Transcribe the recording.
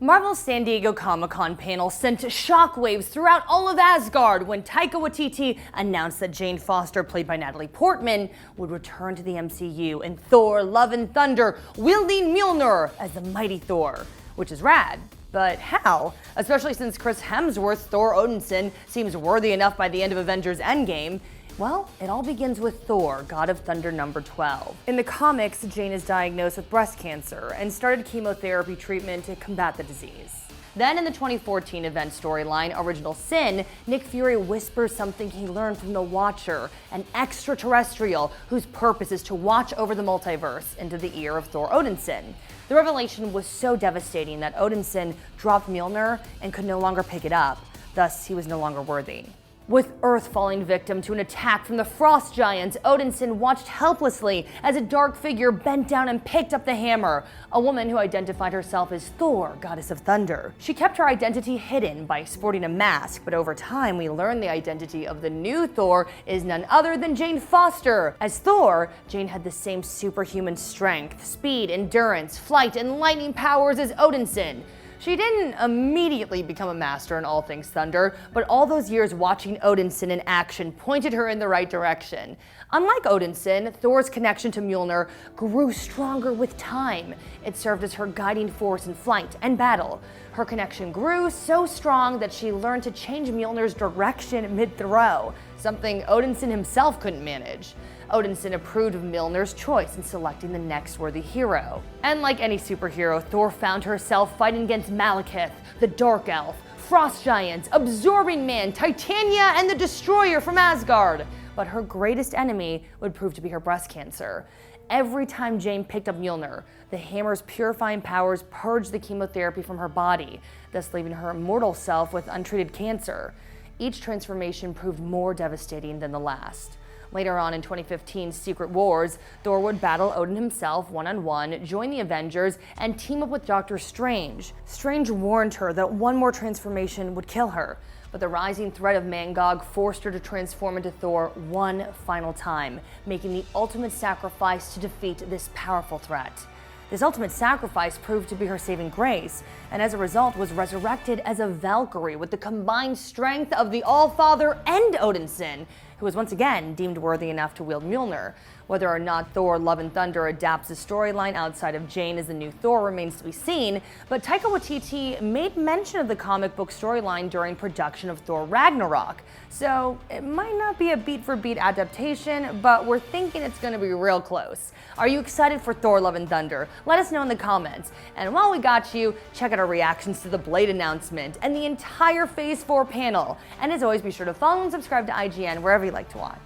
Marvel's San Diego Comic-Con panel sent shockwaves throughout all of Asgard when Taika Waititi announced that Jane Foster, played by Natalie Portman, would return to the MCU in Thor: Love and Thunder, wielding Mjolnir as the Mighty Thor, which is rad. But how? Especially since Chris Hemsworth's Thor Odinson seems worthy enough by the end of Avengers Endgame. Well, it all begins with Thor, God of Thunder number 12. In the comics, Jane is diagnosed with breast cancer and started chemotherapy treatment to combat the disease. Then in the 2014 event storyline, Original Sin, Nick Fury whispers something he learned from the Watcher, an extraterrestrial whose purpose is to watch over the multiverse, into the ear of Thor Odinson. The revelation was so devastating that Odinson dropped Mjolnir and could no longer pick it up, thus he was no longer worthy. With Earth falling victim to an attack from the Frost Giants, Odinson watched helplessly as a dark figure bent down and picked up the hammer, a woman who identified herself as Thor, Goddess of Thunder. She kept her identity hidden by sporting a mask, but over time we learned the identity of the new Thor is none other than Jane Foster. As Thor, Jane had the same superhuman strength, speed, endurance, flight, and lightning powers as Odinson. She didn't immediately become a master in all things thunder, but all those years watching Odinson in action pointed her in the right direction. Unlike Odinson, Thor's connection to Mjolnir grew stronger with time. It served as her guiding force in flight and battle. Her connection grew so strong that she learned to change Mjolnir's direction mid-throw, something Odinson himself couldn't manage. Odinson approved of Mjolnir's choice in selecting the next worthy hero. And like any superhero, Thor found herself fighting against Malekith, the Dark Elf, Frost Giants, Absorbing Man, Titania, and the Destroyer from Asgard. But her greatest enemy would prove to be her breast cancer. Every time Jane picked up Mjolnir, the hammer's purifying powers purged the chemotherapy from her body, thus leaving her immortal self with untreated cancer. Each transformation proved more devastating than the last. Later on in 2015's Secret Wars, Thor would battle Odin himself one-on-one, join the Avengers, and team up with Doctor Strange. Strange warned her that one more transformation would kill her, but the rising threat of Mangog forced her to transform into Thor one final time, making the ultimate sacrifice to defeat this powerful threat. This ultimate sacrifice proved to be her saving grace, and as a result was resurrected as a Valkyrie with the combined strength of the All-Father and Odinson, who was once again deemed worthy enough to wield Mjolnir. Whether or not Thor: Love and Thunder adapts the storyline outside of Jane as the new Thor remains to be seen, but Taika Waititi made mention of the comic book storyline during production of Thor: Ragnarok. So it might not be a beat-for-beat adaptation, but we're thinking it's going to be real close. Are you excited for Thor: Love and Thunder? Let us know in the comments. And while we got you, check out our reactions to the Blade announcement and the entire Phase 4 panel. And as always, be sure to follow and subscribe to IGN wherever you like to watch.